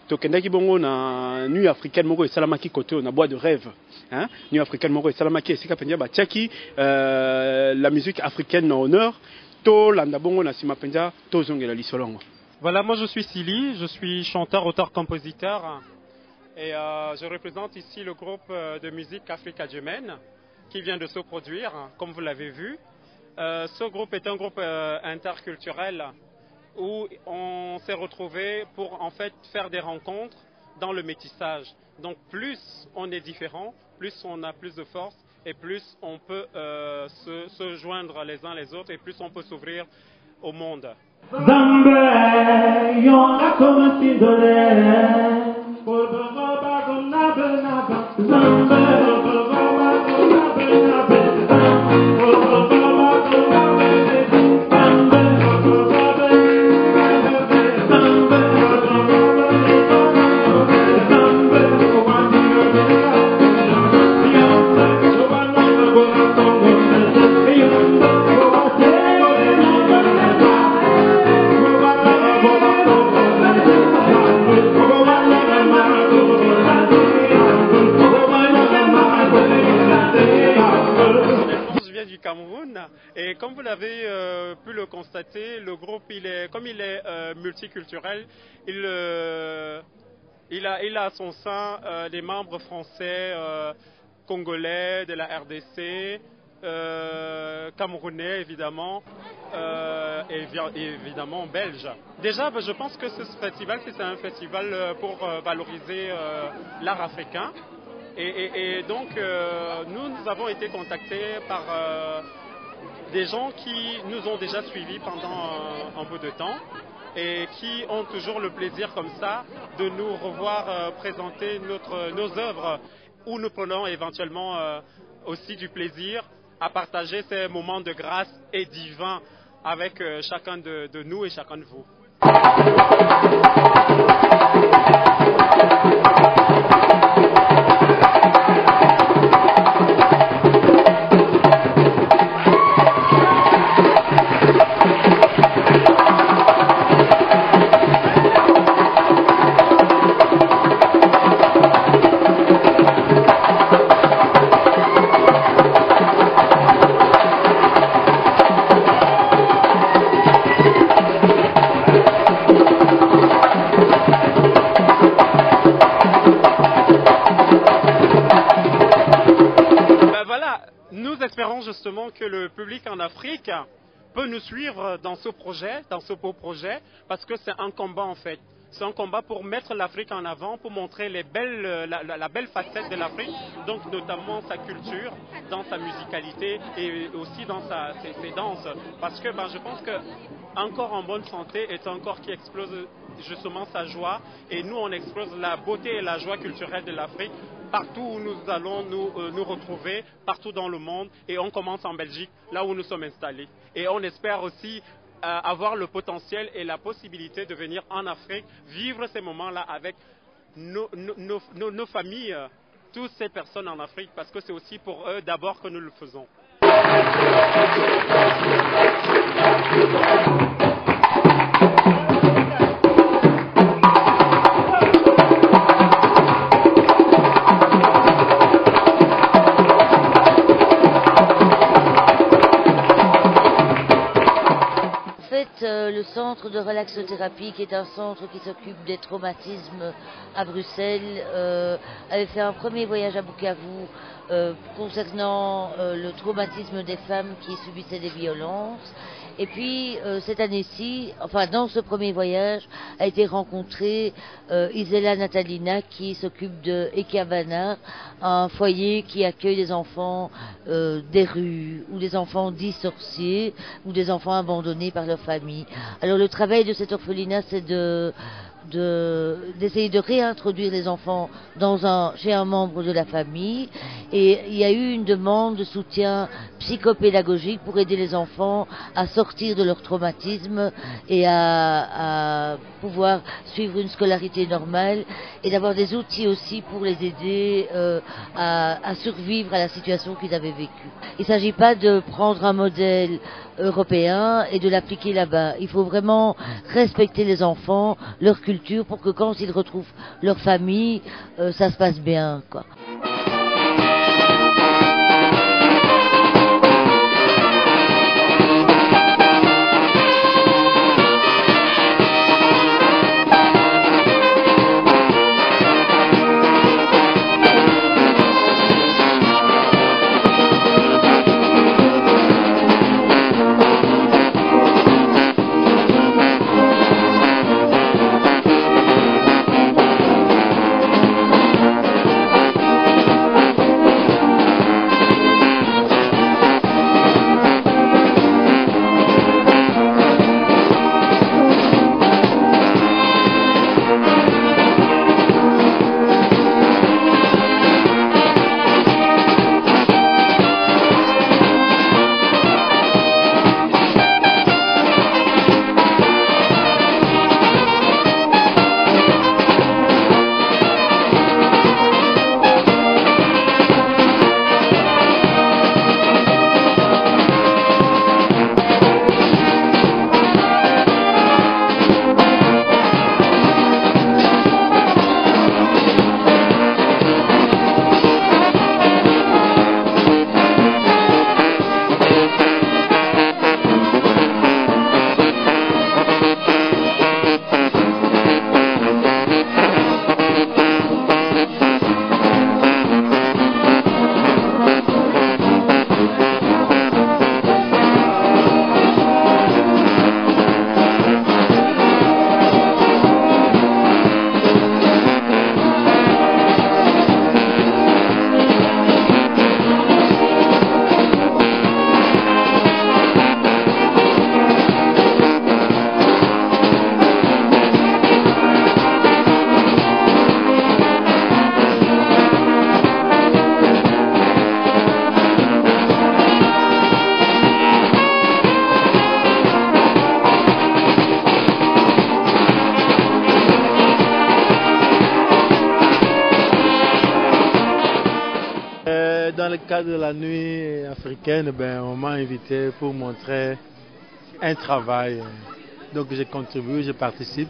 tokendaki bongo na nuit africaine moko esalamaki côté na bois de rêve, hein, nuit africaine moko esalamaki esika penza batiaki la musique africaine en honneur to landa bongo na sima penza to zongela lisolongo. Voilà, moi je suis Sili, je suis chanteur, auteur, compositeur et je représente ici le groupe de musique Africa Djemene qui vient de se produire, comme vous l'avez vu. Ce groupe est un groupe interculturel où on s'est retrouvé pour en fait faire des rencontres dans le métissage. Donc plus on est différent, plus on a plus de force et plus on peut se joindre les uns les autres et plus on peut s'ouvrir au monde. Et comme vous l'avez pu le constater, le groupe, comme il est multiculturel, il a à son sein des membres français, congolais, de la RDC, camerounais évidemment, et évidemment belges. Déjà, je pense que ce festival, c'est un festival pour valoriser l'art africain. Et donc, nous avons été contactés par des gens qui nous ont déjà suivis pendant un peu de temps et qui ont toujours le plaisir comme ça de nous revoir présenter nos œuvres où nous prenons éventuellement aussi du plaisir à partager ces moments de grâce et divin avec chacun de nous et chacun de vous. Justement que le public en Afrique peut nous suivre dans ce projet, dans ce beau projet, parce que c'est un combat en fait. C'est un combat pour mettre l'Afrique en avant, pour montrer la belle facette de l'Afrique, donc notamment sa culture, dans sa musicalité et aussi dans ses danses. Parce que je pense que encore en bonne santé est un corps qui explose justement sa joie et nous on explose la beauté et la joie culturelle de l'Afrique partout où nous allons nous retrouver, partout dans le monde, et on commence en Belgique, là où nous sommes installés. Et on espère aussi avoir le potentiel et la possibilité de venir en Afrique, vivre ces moments-là avec nos familles, toutes ces personnes en Afrique, parce que c'est aussi pour eux d'abord que nous le faisons. Le centre de relaxothérapie, qui est un centre qui s'occupe des traumatismes à Bruxelles, avait fait un premier voyage à Bukavu concernant le traumatisme des femmes qui subissaient des violences. Et puis cette année-ci, enfin dans ce premier voyage, a été rencontrée Isela Natalina qui s'occupe de Ekabana, un foyer qui accueille des enfants des rues ou des enfants dits sorciers ou des enfants abandonnés par leur famille. Alors le travail de cet orphelinat, c'est d'essayer de réintroduire les enfants chez un membre de la famille, et il y a eu une demande de soutien psychopédagogique pour aider les enfants à sortir de leur traumatisme et à pouvoir suivre une scolarité normale et d'avoir des outils aussi pour les aider à survivre à la situation qu'ils avaient vécue. Il ne s'agit pas de prendre un modèle européen et de l'appliquer là-bas. Il faut vraiment respecter les enfants, leur culture, culture pour que quand ils retrouvent leur famille, ça se passe bien, quoi. Dans le cadre de la nuit africaine, on m'a invité pour montrer un travail. Donc je contribue, je participe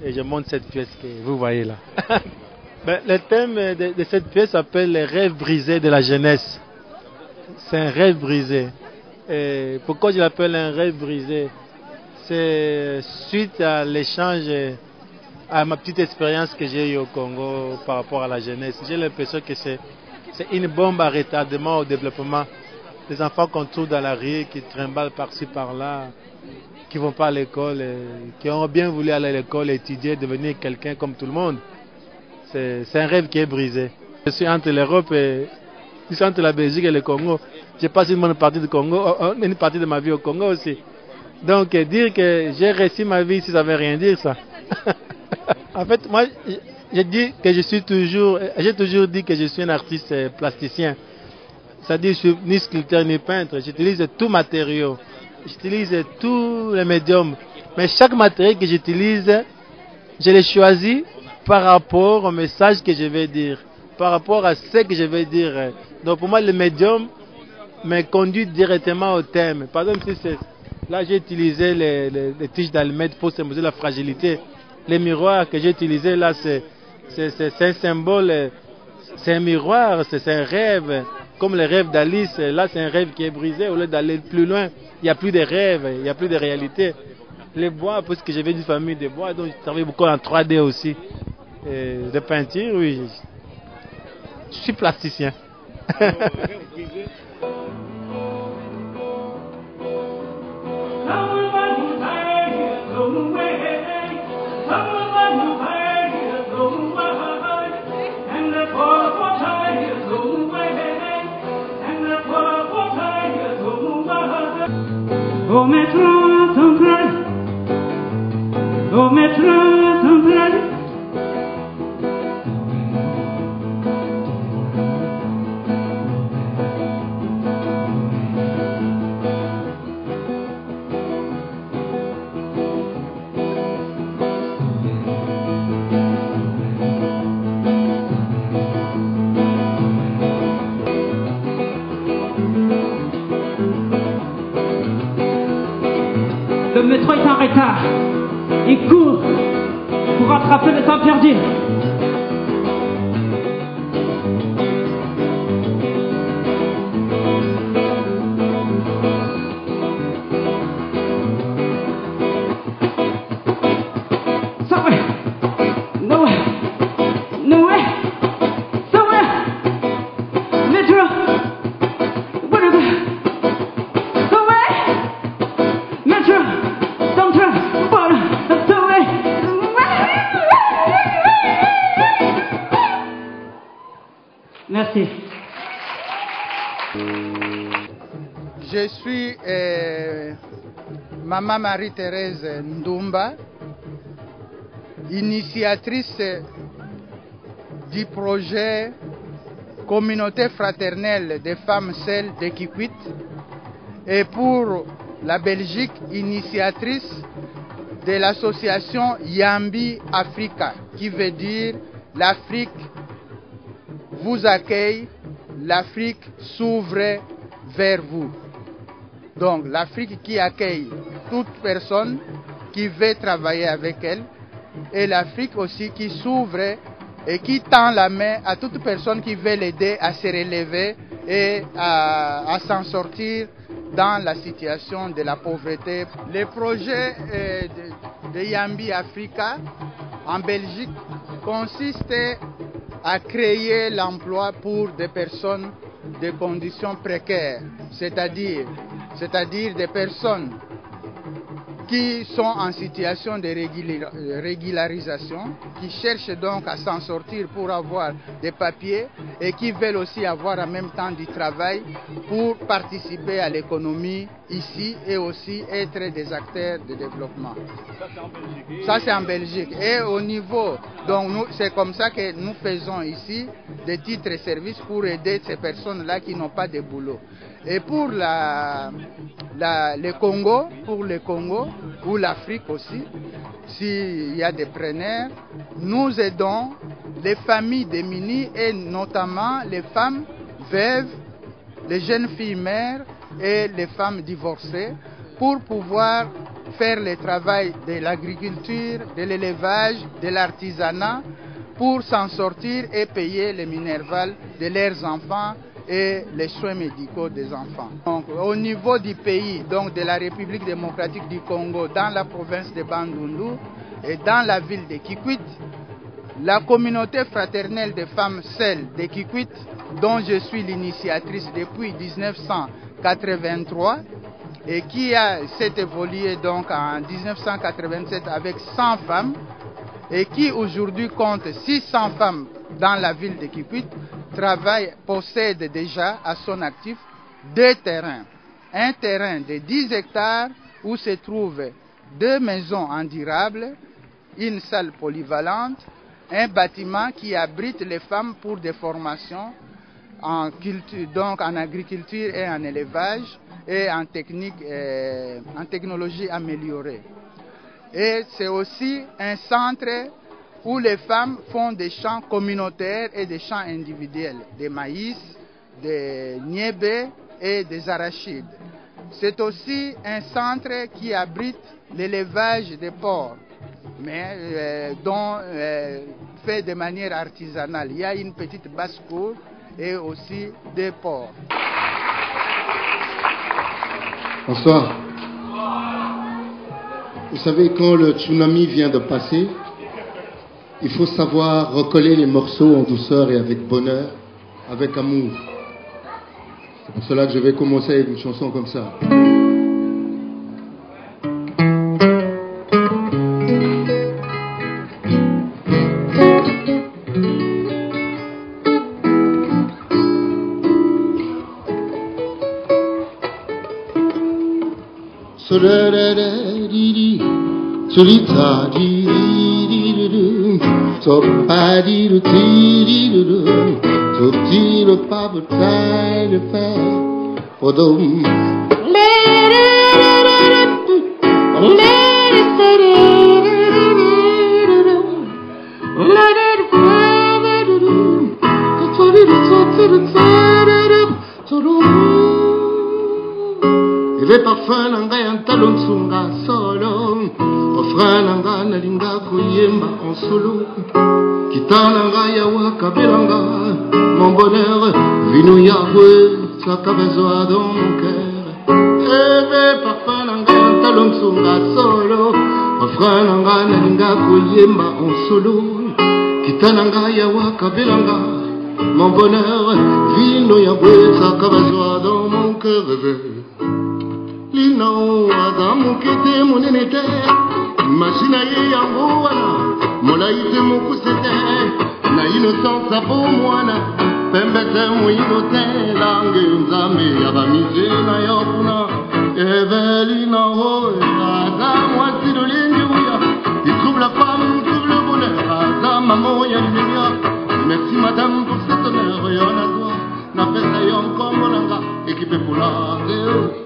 et je montre cette pièce que vous voyez là. Le thème de cette pièce s'appelle les rêves brisés de la jeunesse. C'est un rêve brisé. Et pourquoi je l'appelle un rêve brisé? C'est suite à l'échange, à ma petite expérience que j'ai eue au Congo par rapport à la jeunesse. J'ai l'impression que c'est une bombe à retardement au développement. Les enfants qu'on trouve dans la rue, qui trimballent par-ci par-là, qui ne vont pas à l'école, qui ont bien voulu aller à l'école, étudier, devenir quelqu'un comme tout le monde. C'est un rêve qui est brisé. Je suis entre l'Europe et je suis entre la Belgique et le Congo. J'ai passé une bonne partie du Congo, une partie de ma vie au Congo aussi. Donc dire que j'ai réussi ma vie, ça ne veut rien dire ça. En fait, moi, j'ai toujours dit que je suis un artiste plasticien. C'est-à-dire que je ne suis ni sculpteur ni peintre. J'utilise tout matériau. J'utilise tous les médiums. Mais chaque matériel que j'utilise, je l'ai choisi par rapport au message que je vais dire, par rapport à ce que je vais dire. Donc pour moi, le médium me conduit directement au thème. Par exemple, là j'ai utilisé les tiges d'allumettes pour symboliser la fragilité. Les miroirs que j'ai utilisés là, c'est un symbole, c'est un miroir, c'est un rêve. Comme le rêve d'Alice, là c'est un rêve qui est brisé. Au lieu d'aller plus loin, il n'y a plus de rêve, il n'y a plus de réalité. Les bois, parce que j'avais une famille de bois, donc je travaille beaucoup en 3D aussi. Et de peinture, oui. Je suis plasticien. Au métro central, au métro central. Le métro est en retard. Il court rappelle de Saint-Pierre-Dié. Merci. Je suis Maman Marie-Thérèse Ndumba, initiatrice du projet Communauté fraternelle des femmes seules de Kikwit, et pour la Belgique, initiatrice de l'association Yambi Africa, qui veut dire l'Afrique vous accueille, l'Afrique s'ouvre vers vous. Donc l'Afrique qui accueille toute personne qui veut travailler avec elle, et l'Afrique aussi qui s'ouvre et qui tend la main à toute personne qui veut l'aider à se relever et à s'en sortir dans la situation de la pauvreté. Le projet de Yambi Africa en Belgique consiste à créer l'emploi pour des personnes de conditions précaires, c'est-à-dire des personnes qui sont en situation de régularisation, qui cherchent donc à s'en sortir pour avoir des papiers et qui veulent aussi avoir en même temps du travail pour participer à l'économie ici et aussi être des acteurs de développement. Ça c'est en Belgique. Et au niveau, donc c'est comme ça que nous faisons ici des titres et services pour aider ces personnes-là qui n'ont pas de boulot. Et pour le Congo, ou l'Afrique aussi, s'il y a des preneurs, nous aidons les familles démunies et notamment les femmes veuves, les jeunes filles mères et les femmes divorcées pour pouvoir faire le travail de l'agriculture, de l'élevage, de l'artisanat pour s'en sortir et payer les minervales de leurs enfants et les soins médicaux des enfants. Donc, au niveau du pays, donc de la République démocratique du Congo, dans la province de Bandundu et dans la ville de Kikwit, la communauté fraternelle des femmes seules de Kikwit, dont je suis l'initiatrice depuis 1983 et qui s'est évoluée donc en 1987 avec 100 femmes et qui aujourd'hui compte 600 femmes dans la ville de Kikwit, possède déjà à son actif 2 terrains. Un terrain de 10 hectares où se trouvent 2 maisons endurables, une salle polyvalente, un bâtiment qui abrite les femmes pour des formations en culture, donc en agriculture et en élevage et en technologie améliorée. Et c'est aussi un centre où les femmes font des champs communautaires et des champs individuels, des maïs, des niébés et des arachides. C'est aussi un centre qui abrite l'élevage des porcs, mais fait de manière artisanale. Il y a une petite basse-cour et aussi des porcs. Bonsoir. Vous savez, quand le tsunami vient de passer, il faut savoir recoller les morceaux en douceur et avec bonheur, avec amour. C'est pour cela que je vais commencer avec une chanson comme ça. refrain nanga nalinga koyemba en solo kitananga ya wakabelanga mon bonheur vino yahwe saka besoin dans mon cœur eve parfum nanga talomsunga solo refrain nanga nalinga koyemba en solo kitananga ya wakabelanga mon bonheur vino yahwe saka besoin dans mon cœur Lino adamu kete monenete machina ye yango wana molaite mokusete na innocence apo mwana pembete moinote langue nzambe ya bamize na yokuna Evelina ho adamu asidolengi uya il trouve la femme, trouve le bonheur Adam maman ya lumière merci madame pour cet honneur yon a toi na pesa yon kombolanga équipe pour la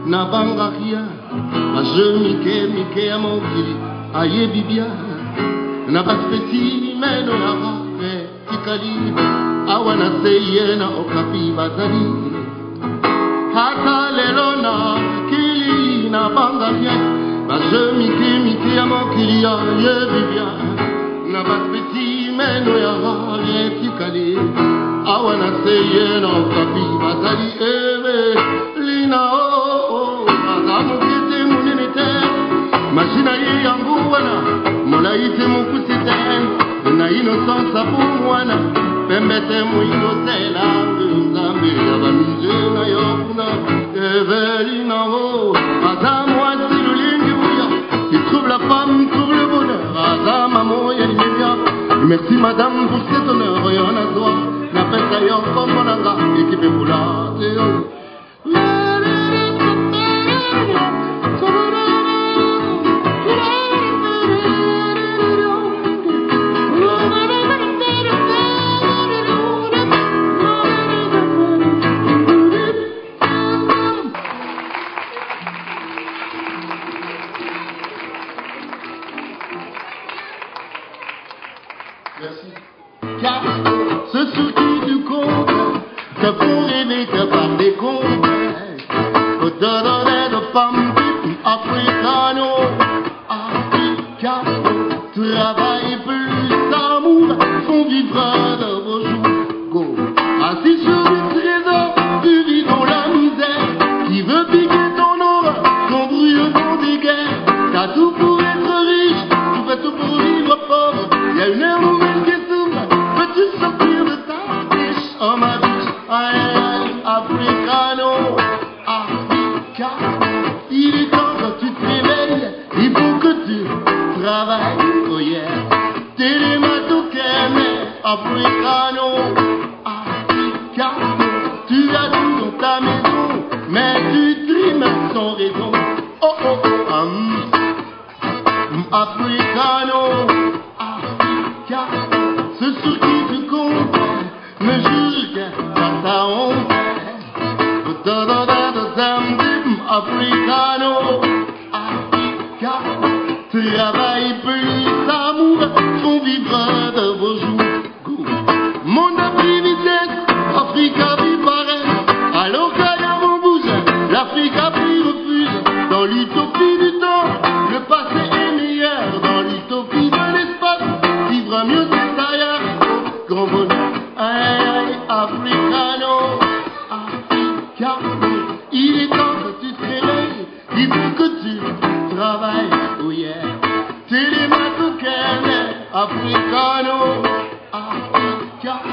na bangaria je mike ya mokili aye bibia na baspeci meno ya rafe tikali awana seye na okapi bazali hata lelo na kili na bangaria je mike ya mokili aye bibia na baspeci meno ya rafe tikali awana seye na okapi bazali lina machina ye yangu wana molaite mokusite na innocence apo mwana pembete moinote langue nzambe ya bamize na yokuna Evelina ho Adam asilulingi uya il trouve la femme, trouve le bonheur Adam maman ya limeya merci madame pour cet honneur yon a toi na pesa yon komonanga équipe pour la ce souci du compte que pour aimer que par des comptes au donner de femmes africano africano travail plus d'amour font vivre de vos jours go assis sur une trésor tu vis dans la misère qui veut piquer ton or ton brûle dans des guerres t'as tout pour être riche tu fais tout pour vivre pauvre y a une ère nouvelle qui s'ouvre peux-tu sortir de ta biche oh ma biche aïe africano africano il est temps quand tu te réveilles il faut que tu travailles oh yeah télématokeme africano africano tu as tout dans ta maison mais tu trimes sans raison oh oh oh africano africano ce sur qui tu comptes me juge par ta honte africano africano travail plus d'amour font vivre de vos jours mon appris vitesse Africa vit pareil alors qu'il y a mon bousin l'Afrique a pris refuge dans l'utopie du temps le passé est meilleur dans l'utopie de l'espace vivre mieux c'est ailleurs grand bonheur aïe africano africano il est temps que tu te réveilles il faut que tu travailles oh yeah télématokeme africano africano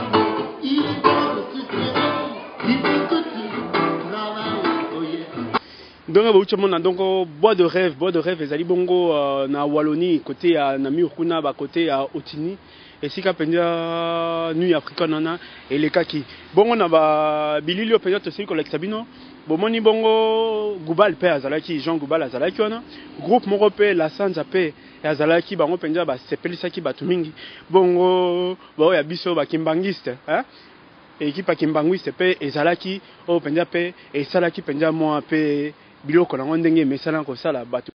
il est temps que tu te réveilles il faut que tu travailles oh yeah donc bauchamona donc bois de rêve ezali bongo na Wallonie côté ya na Murkuna ba côté ya Otini esika penza nuit africaine na elekaki bongo na ba bilili penza to siko la sabino bomoni bongo Goubal pe azalaki Jean Goubal azalaki wana groupe moko pe la Sanza pe azalaki bango penza ba sepelisaki batu mingi bongo ba ya biso ba kimbangiste hein équipe kimbangiste pe ezalaki o penza pe esalaki penza moi pe biloko na ndenge mesala ko sala batu